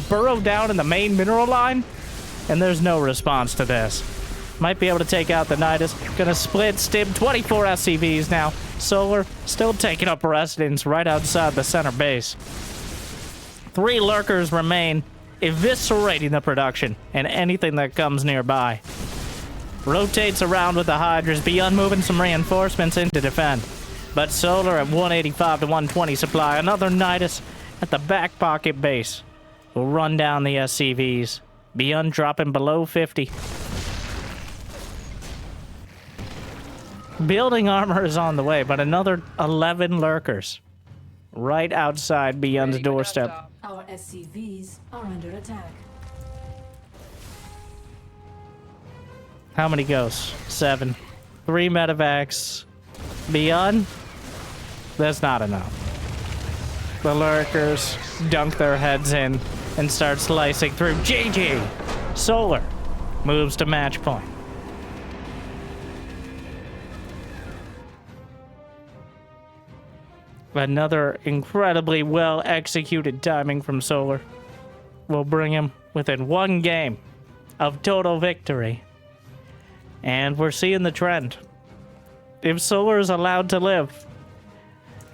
burrow down in the main mineral line, and there's no response to this. Might be able to take out the Nidus. Gonna split Stib. 24 SCVs now. Solar still taking up residence right outside the center base. 3 Lurkers remain, eviscerating the production and anything that comes nearby. Rotates around with the Hydras. ByuN moving some reinforcements in to defend. But Solar at 185 to 120 supply. Another Nidus at the back pocket base. Will run down the SCVs. ByuN dropping below 50. Building armor is on the way, but another 11 lurkers. Right outside ByuN's doorstep. Our SCVs are under attack. How many ghosts? 7. 3 medevacs. ByuN? That's not enough. The lurkers dunk their heads in and start slicing through. GG! Solar moves to match point. Another incredibly well executed timing from Solar will bring him within 1 game of total victory. And we're seeing the trend. If Solar is allowed to live.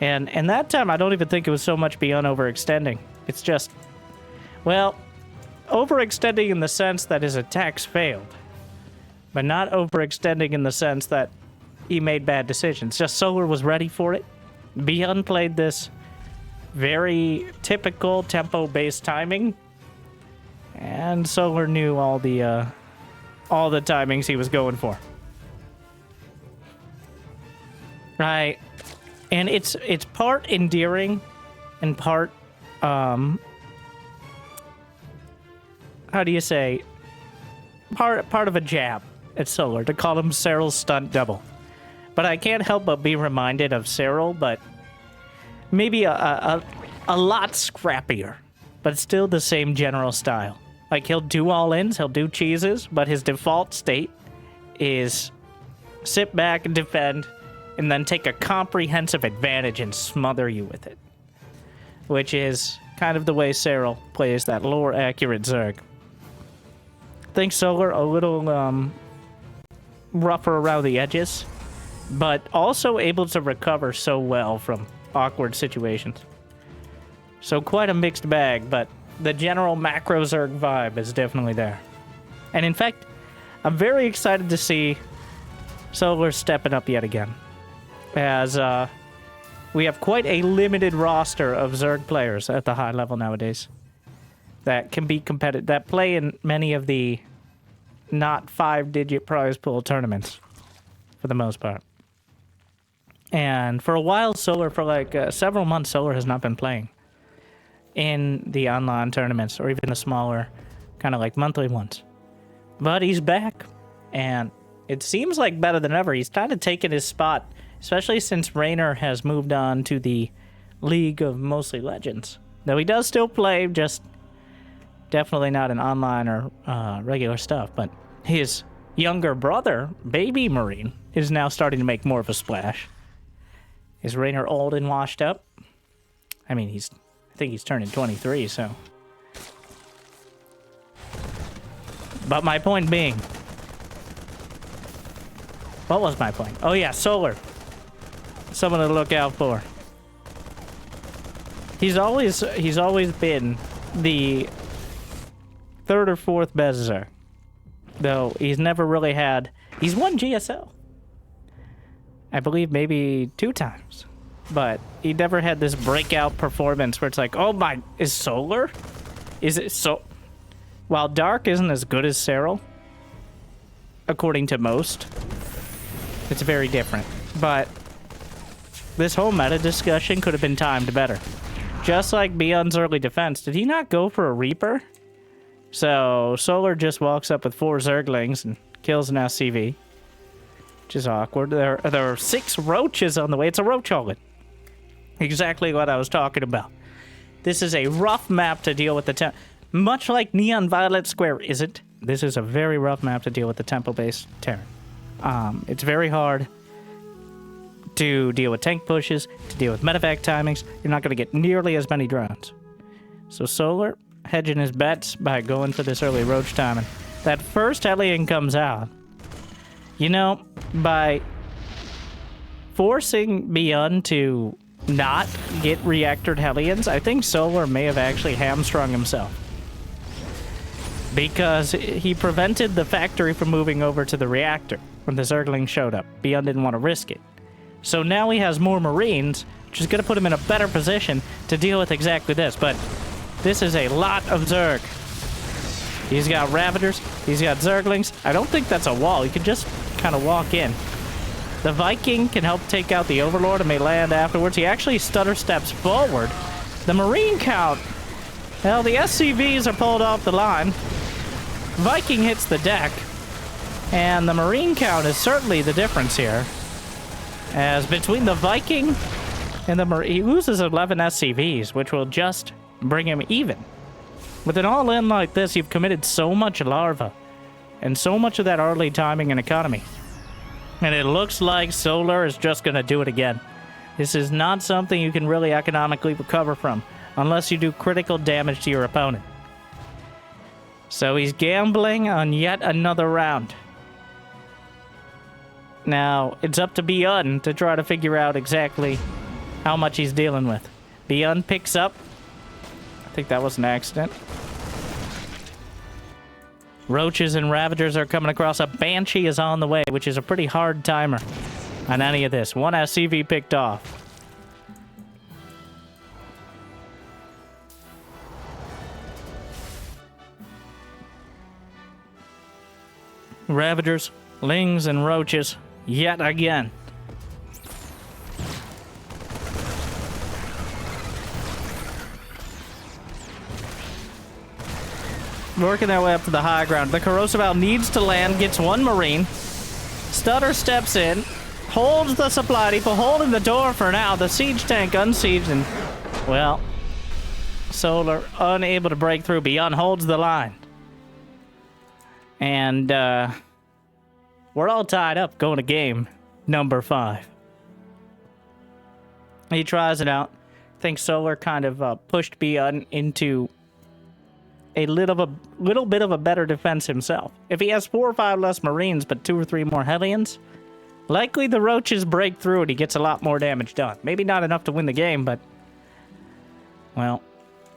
And that time, I don't even think it was so much ByuN overextending. It's just, well, overextending in the sense that his attacks failed. But not overextending in the sense that he made bad decisions. Just Solar was ready for it. ByuN played this very typical tempo-based timing. And Solar knew all the timings he was going for. Right. And it's part endearing and part, how do you say, part of a jab at Solar to call him Cyril's stunt double. But I can't help but be reminded of Cyril, but maybe a lot scrappier, but still the same general style. Like, he'll do all-ins, he'll do cheeses, but his default state is sit back and defend, and then take a comprehensive advantage and smother you with it. Which is kind of the way Cyril plays that lore-accurate Zerg. I think Solar a little rougher around the edges, but also able to recover so well from awkward situations. So quite a mixed bag, but the general macro Zerg vibe is definitely there. And in fact, I'm very excited to see Solar stepping up yet again. As we have quite a limited roster of Zerg players at the high level nowadays that can be competitive, that play in many of the not 5-digit prize pool tournaments for the most part. And for a while, Solar, for like several months, Solar has not been playing in the online tournaments or even the smaller, kind of like monthly ones. But he's back, and it seems like better than ever. He's kind of taken his spot, especially since Raynor has moved on to the League of Mostly Legends. Though he does still play, just definitely not in online or regular stuff. But his younger brother, Baby Marine, is now starting to make more of a splash. Is Raynor old and washed up? I mean, I think he's turning 23, so. But my point being, what was my point? Oh yeah, Solar. Someone to look out for. He's always been the 3rd or 4th best Zerg. Though he's never really had. He's won GSL. I believe maybe 2 times. But he never had this breakout performance where it's like, oh my, is Solar? Is it so? While Dark isn't as good as Cyril, according to most, it's very different. But this whole meta discussion could have been timed better. Just like ByuN's early defense, did he not go for a Reaper? So Solar just walks up with 4 Zerglings and kills an SCV. Which is awkward. There are 6 roaches on the way. It's a roach hole. Exactly what I was talking about. This is a rough map to deal with the much like Neon Violet Square isn't. This is a very rough map to deal with the tempo-based Terran. It's very hard to deal with tank pushes, to deal with medevac timings. You're not going to get nearly as many drones. So Solar hedging his bets by going for this early roach timing. That first Hellion comes out. You know, by forcing ByuN to not get reactored Hellions, I think Solar may have actually hamstrung himself. because he prevented the factory from moving over to the reactor when the Zergling showed up. ByuN didn't want to risk it. So now he has more Marines, which is going to put him in a better position to deal with exactly this. But this is a lot of Zerg. He's got Ravagers. He's got Zerglings. I don't think that's a wall. He could just kind of walk in. The Viking can help take out the Overlord and may land afterwards. He actually stutter steps forward. The Marine count. Well, the SCVs are pulled off the line. Viking hits the deck. And the Marine count is certainly the difference here. As between the Viking and the Marine, he loses 11 SCVs, which will just bring him even. With an all-in like this, you've committed so much larva. And so much of that early timing and economy. And it looks like Solar is just going to do it again. This is not something you can really economically recover from, unless you do critical damage to your opponent. So he's gambling on yet another round. Now, it's up to ByuN to try to figure out exactly how much he's dealing with. ByuN picks up. I think that was an accident. Roaches and Ravagers are coming across. A Banshee is on the way, which is a pretty hard timer on any of this. One SCV picked off. Ravagers, Lings, and Roaches yet again. Working their way up to the high ground. The Corrosive Owl needs to land, gets one Marine. Stutter steps in, holds the supply depot, holding the door for now. The siege tank unsieged, and, well, Solar unable to break through. ByuN holds the line. And, we're all tied up going to game number 5. He tries it out. I think Solar kind of pushed ByuN into a little bit of a better defense himself. If he has 4 or 5 less Marines, but 2 or 3 more Hellions, likely the Roaches break through and he gets a lot more damage done. Maybe not enough to win the game, but, well,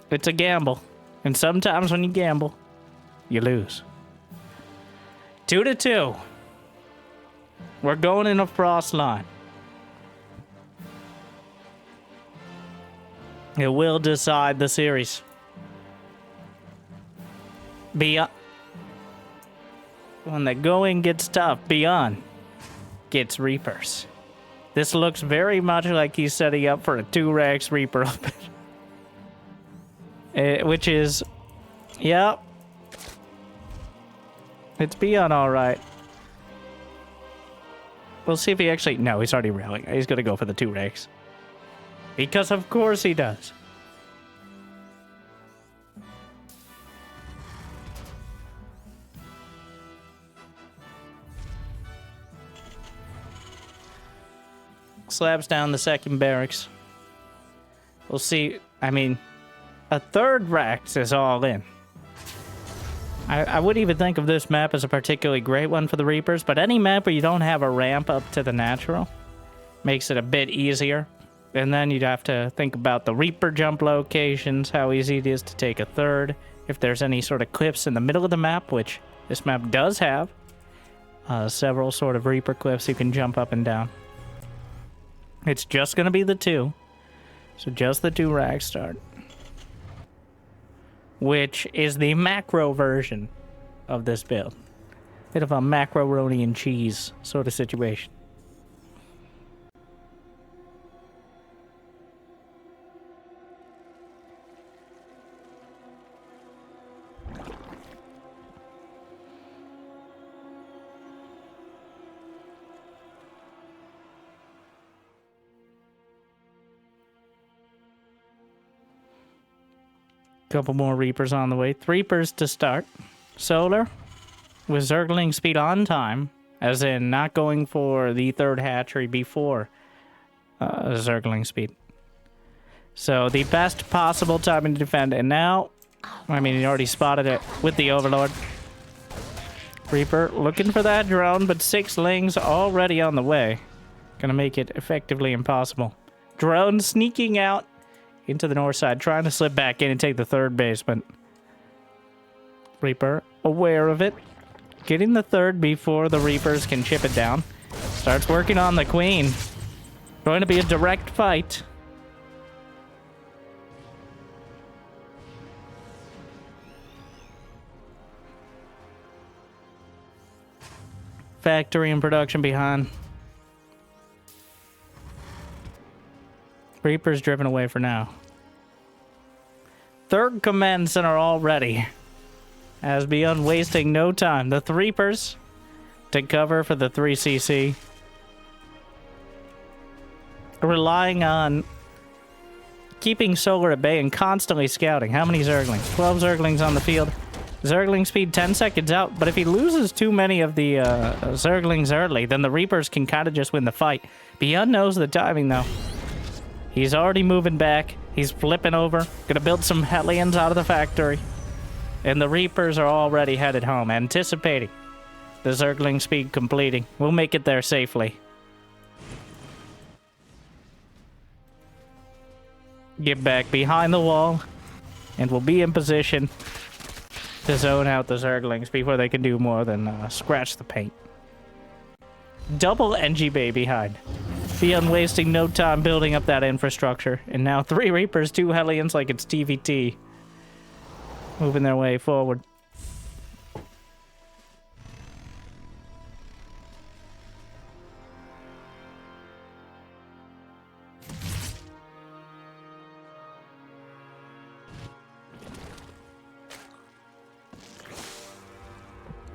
it's a gamble. And sometimes when you gamble, you lose. 2-2. We're going in a frost line. It will decide the series. ByuN. When the going gets tough, ByuN gets Reapers. This looks very much like he's setting up for a 2-Rex Reaper open. Which is, yep. It's ByuN all right. We'll see if he actually... No, he's already rallying. He's going to go for the 2-Rex. Because of course he does. Slabs down the second barracks. We'll see. I mean, a 3rd Rex is all in. I wouldn't even think of this map as a particularly great one for the Reapers, but any map where you don't have a ramp up to the natural makes it a bit easier. And then you'd have to think about the Reaper jump locations, how easy it is to take a 3rd, if there's any sort of cliffs in the middle of the map, which this map does have. Several sort of Reaper cliffs you can jump up and down. It's just going to be the 2. So just the 2 rag start. Which is the macro version of this build. Bit of a macaroni and cheese sort of situation. Couple more Reapers on the way. 3 Reapers to start. Solar with Zergling speed on time, as in not going for the 3rd hatchery before Zergling speed. So the best possible timing to defend. And now, I mean, he already spotted it with the Overlord. Reaper looking for that drone, but 6 Lings already on the way. Gonna make it effectively impossible. Drone sneaking out into the north side, trying to slip back in and take the 3rd base, but Reaper aware of it. Getting the third before the Reapers can chip it down. Starts working on the Queen. Going to be a direct fight. Factory and production behind. Reaper's driven away for now. Third command center already. As ByuN wasting no time. The Reapers to cover for the 3CC. Relying on keeping Solar at bay and constantly scouting. How many Zerglings? 12 Zerglings on the field. Zergling speed 10 seconds out, but if he loses too many of the Zerglings early, then the Reapers can kind of just win the fight. ByuN knows the timing, though. He's already moving back. He's flipping over. Gonna build some Hellions out of the factory. And the Reapers are already headed home, anticipating the Zergling speed completing. We'll make it there safely. Get back behind the wall, and we'll be in position to zone out the Zerglings before they can do more than scratch the paint. Double NG Bay behind. ByuN wasting no time building up that infrastructure. And now 3 Reapers, 2 Hellions like it's TVT. Moving their way forward.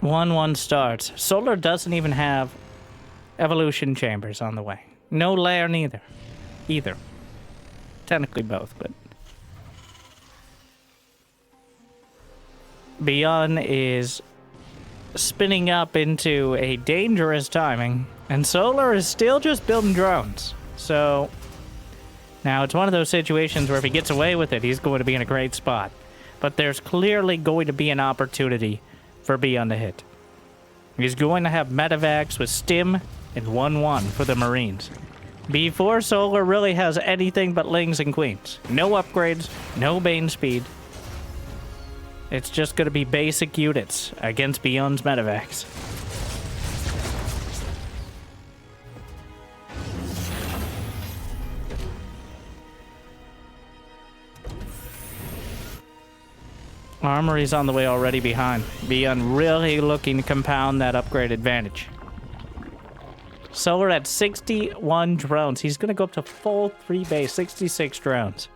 One starts. Solar doesn't even have evolution chambers on the way. No lair neither. Either. Technically both, but... ByuN is spinning up into a dangerous timing, and Solar is still just building drones. So, now it's one of those situations where if he gets away with it, he's going to be in a great spot. But there's clearly going to be an opportunity for ByuN to hit. He's going to have medevacs with stim and 1-1 for the Marines. Before Solar really has anything but Lings and Queens. No upgrades, no Bane speed. It's just going to be basic units against ByuN's medevacs. Armory's on the way already behind. ByuN really looking to compound that upgrade advantage. Solar at 61 drones. He's going to go up to full 3 base, 66 drones.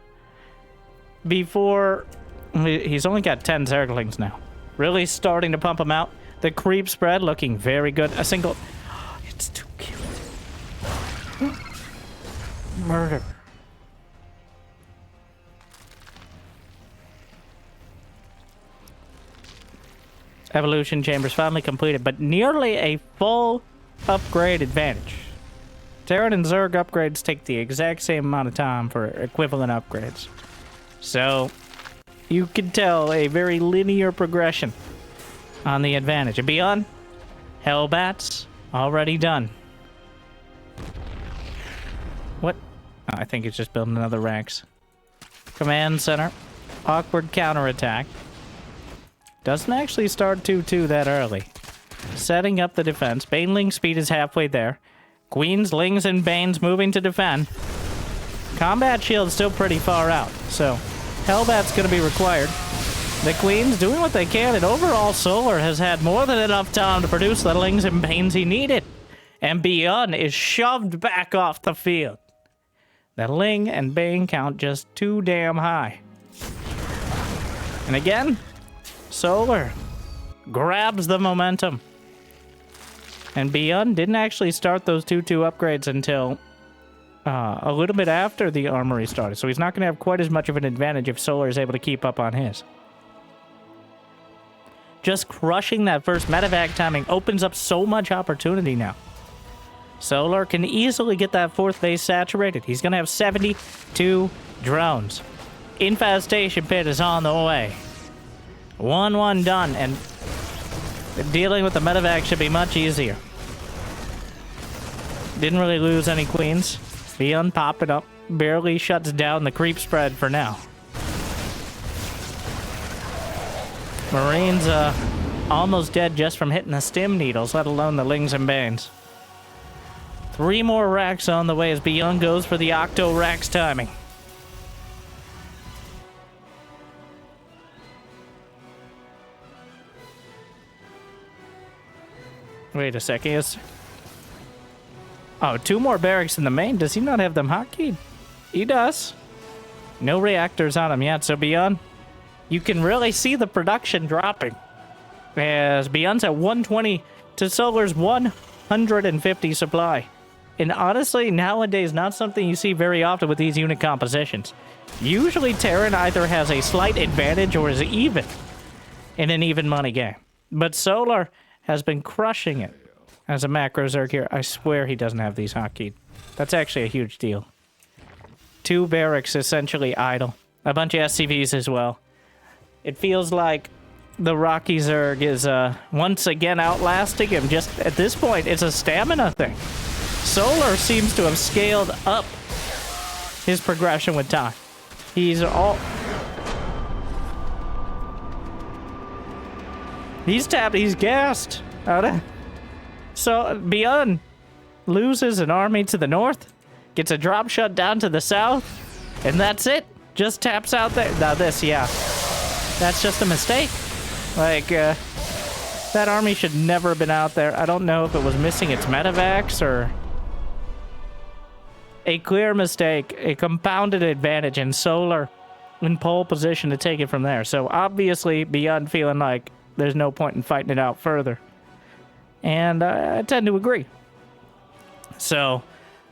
Before... He's only got 10 Zerglings now. Really starting to pump them out. The creep spread looking very good. A single... It's too cute. Murder. Evolution chambers finally completed, but nearly a full upgrade advantage. Terran and Zerg upgrades take the exact same amount of time for equivalent upgrades. So, you can tell a very linear progression on the advantage. And ByuN, Hellbats, already done. What? Oh, I think it's just building another Rex. Command center, awkward counterattack. Doesn't actually start 2-2 that early. Setting up the defense. Baneling speed is halfway there. Queens, Lings, and Banes moving to defend. Combat shield's still pretty far out, so Hellbat's going to be required. The Queens doing what they can, and overall Solar has had more than enough time to produce the Lings and Banes he needed. And ByuN is shoved back off the field. The Ling and Bane count just too damn high. And again... Solar grabs the momentum. And ByuN didn't actually start those 2-2 upgrades until a little bit after the armory started. So he's not going to have quite as much of an advantage if Solar is able to keep up on his. Just crushing that first medevac timing opens up so much opportunity now. Solar can easily get that 4th base saturated. He's going to have 72 drones. Infestation pit is on the way. 1-1 done, and dealing with the medevac should be much easier. Didn't really lose any queens. ByuN popping up. Barely shuts down the creep spread for now. Marines, almost dead just from hitting the stim needles, let alone the Lings and Banes. 3 more racks on the way as ByuN goes for the Octo Racks timing. Wait a second. Oh, 2 more barracks in the main. Does he not have them hotkeyed? He does. No reactors on him yet, so ByuN, you can really see the production dropping. As ByuN's at 120 to Solar's 150 supply. And honestly, nowadays, not something you see very often with these unit compositions. Usually, Terran either has a slight advantage or is even in an even money game. But Solar has been crushing it as a macro Zerg here. I swear he doesn't have these hotkeyed. That's actually a huge deal. 2 barracks essentially idle. A bunch of SCVs as well. It feels like the Rocky Zerg is once again outlasting him. Just at this point, it's a stamina thing. Solar seems to have scaled up his progression with time. He's tapped, he's gassed. So ByuN loses an army to the north, gets a drop shot down to the south, and that's it. Just taps out there. Now this, yeah. That's just a mistake. Like, that army should never have been out there. I don't know if it was missing its medevacs or a clear mistake, a compounded advantage, and Solar in pole position to take it from there. So obviously, ByuN feeling like there's no point in fighting it out further. And I tend to agree. So,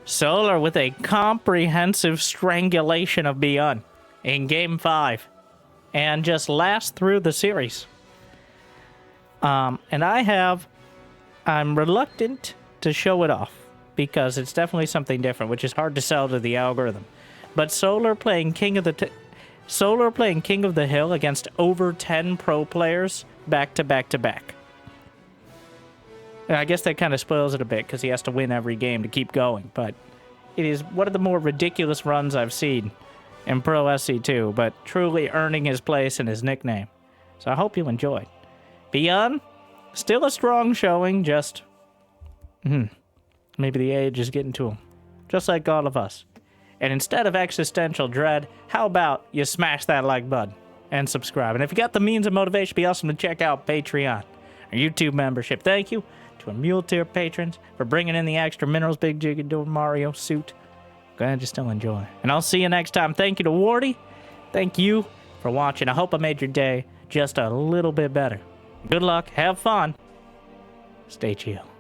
Solar with a comprehensive strangulation of ByuN in Game 5. And just last through the series. And I'm reluctant to show it off. Because it's definitely something different, which is hard to sell to the algorithm. But Solar playing King of the Hill against over 10 pro players back to back to back. And I guess that kind of spoils it a bit because he has to win every game to keep going. But it is one of the more ridiculous runs I've seen in Pro SC2, but truly earning his place and his nickname. So I hope you enjoyed. ByuN, still a strong showing, just maybe the age is getting to him, just like all of us. And instead of existential dread, how about you smash that like button and subscribe? And if you got the means and motivation, it'd be awesome to check out Patreon, our YouTube membership. Thank you to our Mule Tier patrons for bringing in the extra minerals, Big Jiggy Door Mario suit. Glad you still enjoy. And I'll see you next time. Thank you to Wardi. Thank you for watching. I hope I made your day just a little bit better. Good luck. Have fun. Stay chill.